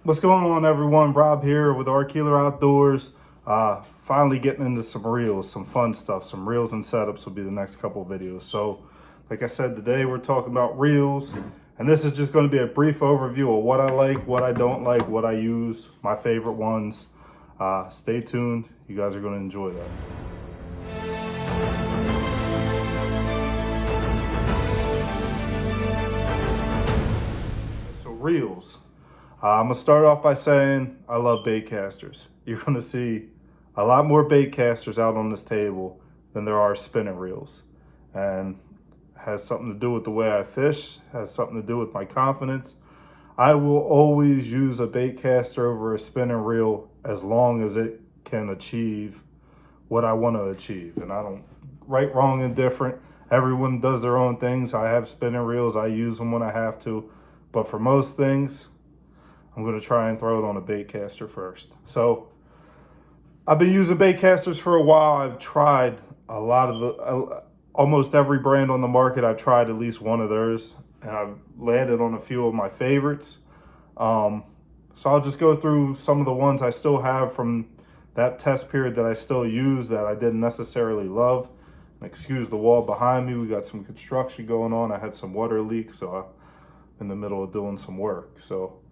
What's going on, everyone? Rob here with Our Keeler Outdoors. Finally getting into some reels, some fun stuff. Some reels and setups will be the next couple of videos. So like I said, today we're talking about reels, and this is just going to be a brief overview of what I like, what I don't like, what I use, my favorite ones. Stay tuned. You guys are going to enjoy that. So reels. I'm going to start off by saying I love baitcasters. You're going to see a lot more baitcasters out on this table than there are spinning reels. And it has something to do with the way I fish, has something to do with my confidence. I will always use a baitcaster over a spinning reel as long as it can achieve what I want to achieve. And I don't, right, wrong, indifferent. Everyone does their own things. I have spinning reels. I use them when I have to. But for most things, I'm going to try and throw it on a baitcaster first. So I've been using baitcasters for a while. I've tried a lot of almost every brand on the market. I've tried at least one of theirs, and I've landed on a few of my favorites. So I'll just go through some of the ones I still have from that test period that I still use that I didn't necessarily love. Excuse the wall behind me. We got some construction going on. I had some water leaks, so I'm in the middle of doing some work. So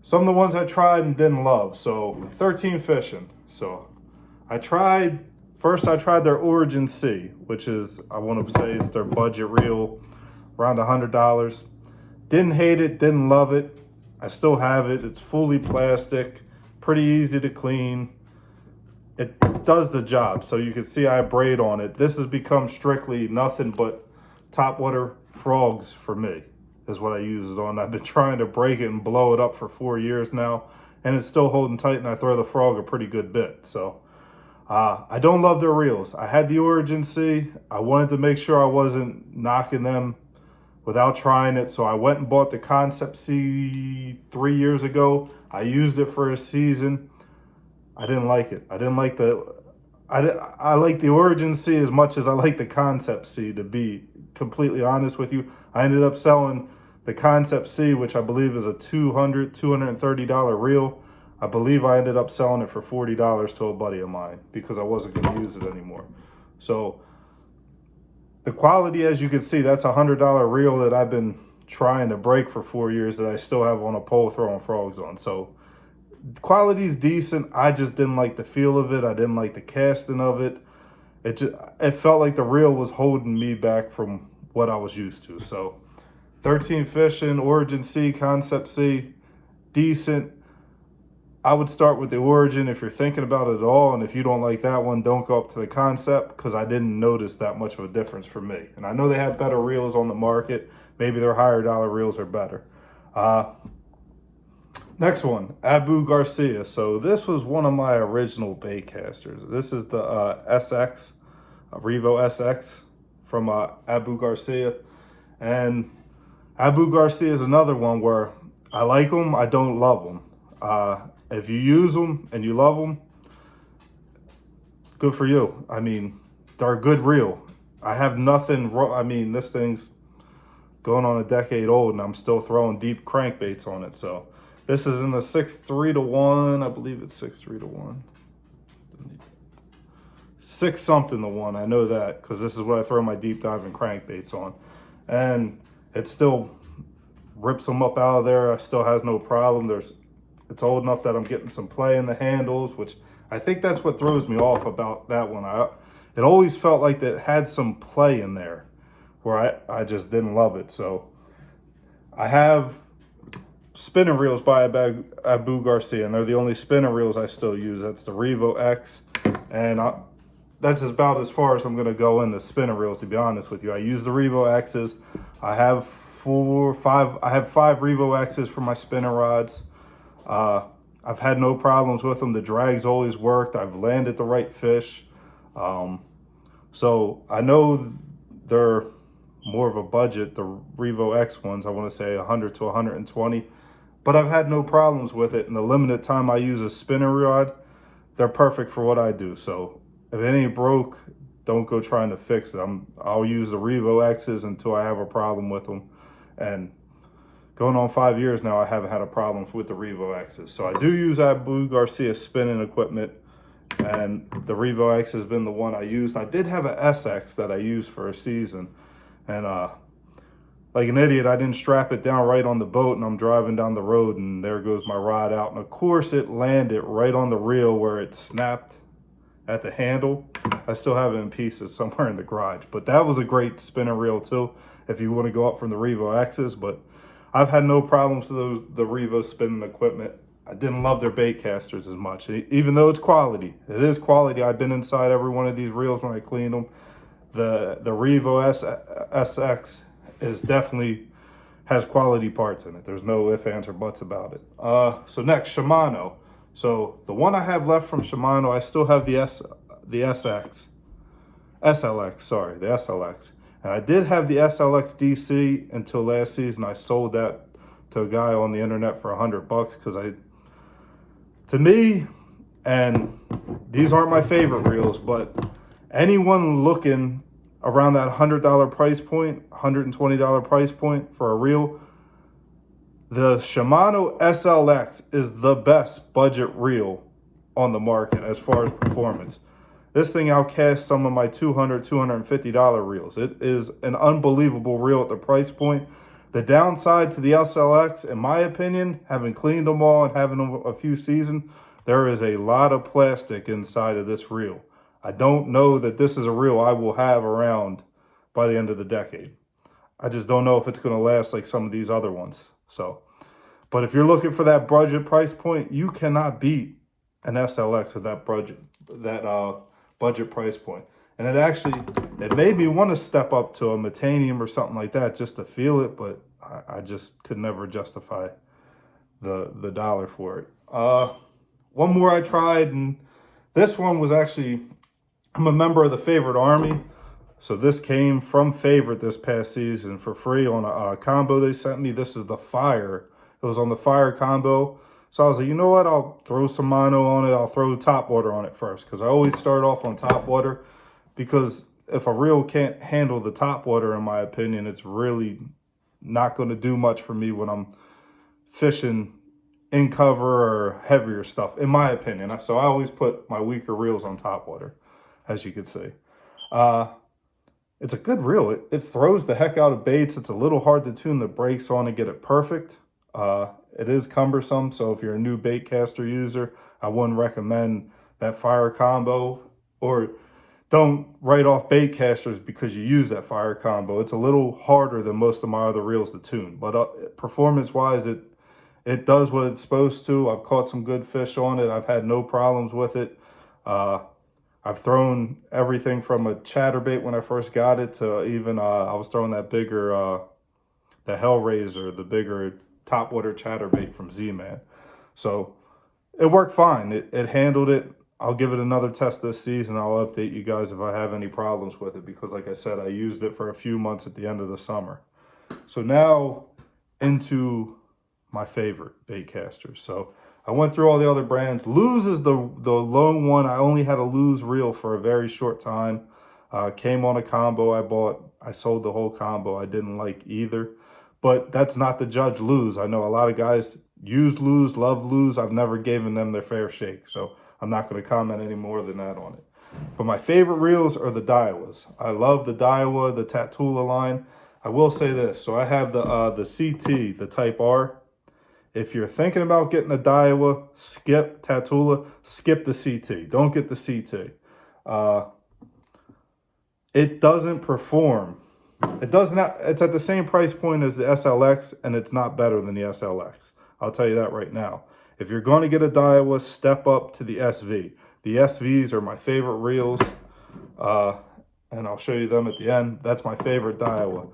some of the ones I tried and didn't love. So 13 Fishing. So I tried their Origin C, which is, I want to say it's their budget reel, around $100. Didn't hate it, didn't love it. I still have it. It's fully plastic, pretty easy to clean. It does the job. So you can see I braid on it. This has become strictly nothing but topwater frogs for me, is what I use it on. I've been trying to break it and blow it up for 4 years now, and it's still holding tight, and I throw the frog a pretty good bit. So I don't love their reels. I had the Origin C. I wanted to make sure I wasn't knocking them without trying it, so I went and bought the Concept C 3 years ago. I used it for a season. I didn't like it. I didn't like I like the Origin C as much as I like the Concept C, to be completely honest with you. I ended up selling the Concept C, which I believe is a $230 reel. I believe I ended up selling it for $40 to a buddy of mine because I wasn't going to use it anymore. So the quality, as you can see, that's a $100 reel that I've been trying to break for 4 years that I still have on a pole throwing frogs on. So quality's decent. I just didn't like the feel of it. I didn't like the casting of it. It felt like the reel was holding me back from what I was used to. So 13 Fishing, Origin C, Concept C, decent. I would start with the Origin if you're thinking about it at all, and if you don't like that one, don't go up to the Concept, because I didn't notice that much of a difference for me. And I know they have better reels on the market. Maybe their higher dollar reels are better. Next one, Abu Garcia. So this was one of my original baitcasters. This is the SX, Revo SX from Abu Garcia. And Abu Garcia is another one where I like them, I don't love them. If you use them and you love them, good for you. I mean, they're a good reel. I have nothing wrong. I mean, this thing's going on a decade old and I'm still throwing deep crankbaits on it. So this is in the 6.3-to-1. I believe it's 6.3-to-1. 6 something to 1. I know that because this is what I throw my deep diving crankbaits on. And it still rips them up out of there. I still has no problem. It's old enough that I'm getting some play in the handles, which I think that's what throws me off about that one. It always felt like that had some play in there where I just didn't love it. So I have spinning reels by Abu Garcia, and they're the only spinning reels I still use. That's the Revo X, and that's about as far as I'm going to go in the spinning reels, to be honest with you. I use the Revo X's. I have 5 Revo X's for my spinning rods. I've had no problems with them. The drag's always worked. I've landed the right fish. So I know they're more of a budget, the Revo X ones. I want to say 100 to 120, but I've had no problems with it. In the limited time I use a spinning rod, they're perfect for what I do. So if it ain't broke, don't go trying to fix it. I'll use the Revo X's until I have a problem with them. And going on 5 years now, I haven't had a problem with the Revo X's. So I do use that Blue Garcia spinning equipment, and the Revo X has been the one I used. I did have an SX that I used for a season, and like an idiot, I didn't strap it down right on the boat, and I'm driving down the road, and there goes my rod out. And of course, it landed right on the reel where it snapped at the handle. I still have it in pieces somewhere in the garage, but that was a great spinning reel too, if you want to go up from the Revo X's. But I've had no problems with the Revo spinning equipment. I didn't love their bait casters as much, even though it's quality. It is quality. I've been inside every one of these reels when I clean them. The Revo SX is definitely has quality parts in it. There's no ifs, ands, or buts about it. So next, Shimano. So the one I have left from Shimano, I still have the SLX, and I did have the SLX DC until last season. I sold that to a guy on the internet for $100 because to me, and these aren't my favorite reels, but anyone looking around that $100 price point, $120 price point for a reel, the Shimano SLX is the best budget reel on the market as far as performance. This thing outcasts some of my $200, $250 reels. It is an unbelievable reel at the price point. The downside to the SLX, in my opinion, having cleaned them all and having them a few seasons, there is a lot of plastic inside of this reel. I don't know that this is a reel I will have around by the end of the decade. I just don't know if it's going to last like some of these other ones. So, but if you're looking for that budget price point, you cannot beat an SLX at that budget price point. And it made me want to step up to a Metanium or something like that just to feel it, but I just could never justify the dollar for it. One more I tried, and this one was actually, I'm a member of the Favorite Army. So this came from Favorite this past season for free on a combo they sent me. This is the Fire. It was on the Fire combo. So I was like, you know what? I'll throw some mono on it. I'll throw top water on it first, because I always start off on top water, because if a reel can't handle the top water, in my opinion, it's really not going to do much for me when I'm fishing in cover or heavier stuff, in my opinion. So I always put my weaker reels on top water, as you can see. It's a good reel. It throws the heck out of baits. It's a little hard to tune the brakes on and get it perfect. It is cumbersome, so if you're a new baitcaster user, I wouldn't recommend that Fire combo, or don't write off baitcasters because you use that Fire combo. It's a little harder than most of my other reels to tune, but performance-wise, it does what it's supposed to. I've caught some good fish on it. I've had no problems with it. I've thrown everything from a chatterbait when I first got it to even, I was throwing that bigger, the Hellraiser, the bigger topwater chatterbait from Z-Man. So it worked fine. It handled it. I'll give it another test this season. I'll update you guys if I have any problems with it, because like I said, I used it for a few months at the end of the summer. So now into my favorite baitcasters. So I went through all the other brands. Lews is the lone one. I only had a Lews reel for a very short time. Came on a combo I bought. I sold the whole combo. I didn't like either. But that's not to judge Lews. I know a lot of guys use Lews, love Lews. I've never given them their fair shake, so I'm not going to comment any more than that on it. But my favorite reels are the Diawas. I love the Diawa, the Tatula line. I will say this. So I have the CT, the Type R. If you're thinking about getting a Diawa, skip Tatula, skip the CT. Don't get the CT. It doesn't perform. It's at the same price point as the SLX, and it's not better than the SLX. I'll tell you that right now. If you're going to get a Diawa, step up to the SV. The SVs are my favorite reels, and I'll show you them at the end. That's my favorite Diawa.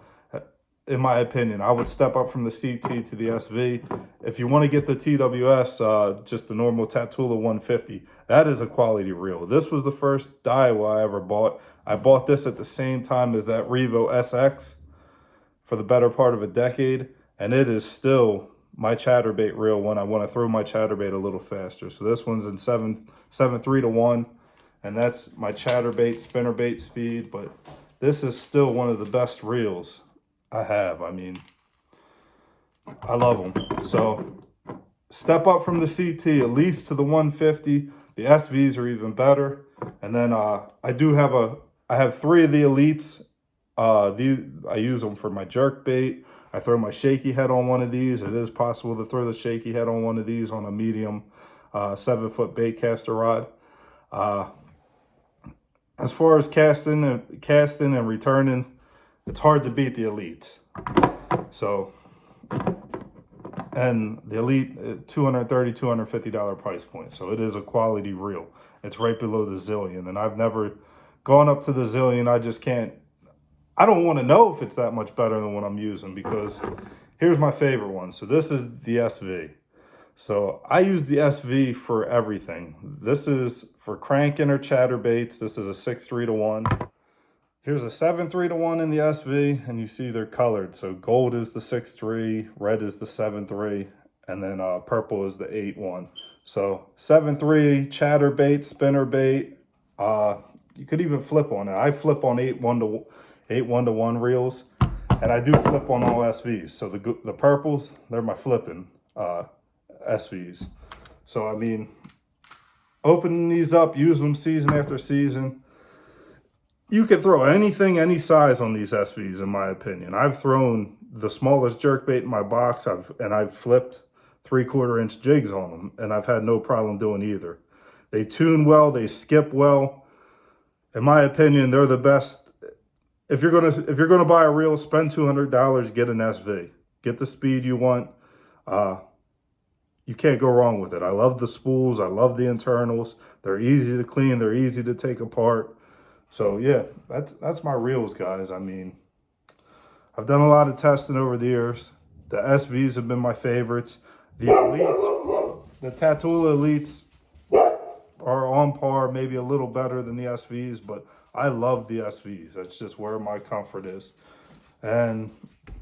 In my opinion, I would step up from the CT to the SV. If you want to get the TWS, just the normal Tatula 150, that is a quality reel. This was the first Diawa I ever bought. I bought this at the same time as that Revo SX for the better part of a decade, and it is still my chatterbait reel when I want to throw my chatterbait a little faster. So this one's in 7.3 to 1, and that's my chatterbait spinnerbait speed, but this is still one of the best reels I have. I mean, I love them. So step up from the CT at least to the 150. The SVs are even better. And then I have 3 of the Elites. I use them for my jerk bait. I throw my shaky head on one of these. It is possible to throw the shaky head on one of these on a medium 7-foot baitcaster rod. As far as casting and returning, it's hard to beat the Elites. So, and the Elite, $230, $250 price point. So it is a quality reel. It's right below the Zillion. And I've never gone up to the Zillion. I just can't, I don't want to know if it's that much better than what I'm using, because here's my favorite one. So this is the SV. So I use the SV for everything. This is for cranking or chatterbaits. This is a 6-3-1. Here's a 7-3-1 in the SV, and you see they're colored. So gold is the 6-3, red is the 7-3, and then purple is the 8-1. So 7-3 chatterbait, spinnerbait. You could even flip on it. I flip on 8-1-to-1 reels, and I do flip on all SVs. So the purples, they're my flipping SVs. So I mean, opening these up, use them season after season. You can throw anything, any size on these SVs, in my opinion. I've thrown the smallest jerkbait in my box, and I've flipped 3/4-inch jigs on them, and I've had no problem doing either. They tune well, they skip well. In my opinion, they're the best. If you're gonna buy a reel, spend $200, get an SV. Get the speed you want. You can't go wrong with it. I love the spools. I love the internals. They're easy to clean. They're easy to take apart. So yeah, that's my reels, guys. I mean, I've done a lot of testing over the years. The SVs have been my favorites. The Elites, the Tatula Elites are on par, maybe a little better than the SVs, but I love the SVs. That's just where my comfort is. And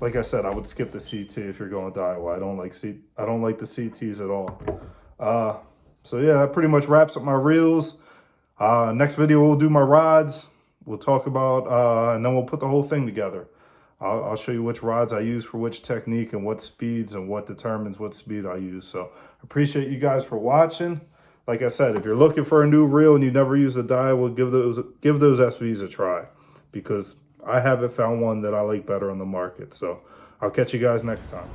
like I said, I would skip the CT if you're going Diawa. I don't like the CTs at all. So yeah, that pretty much wraps up my reels. Next video we'll do my rods. We'll talk about and then we'll put the whole thing together. I'll show you which rods I use for which technique and what speeds and what determines what speed I use. So appreciate you guys for watching. Like I said, if you're looking for a new reel and you never use the Diawa, give those SVs a try, because I haven't found one that I like better on the market. So I'll catch you guys next time.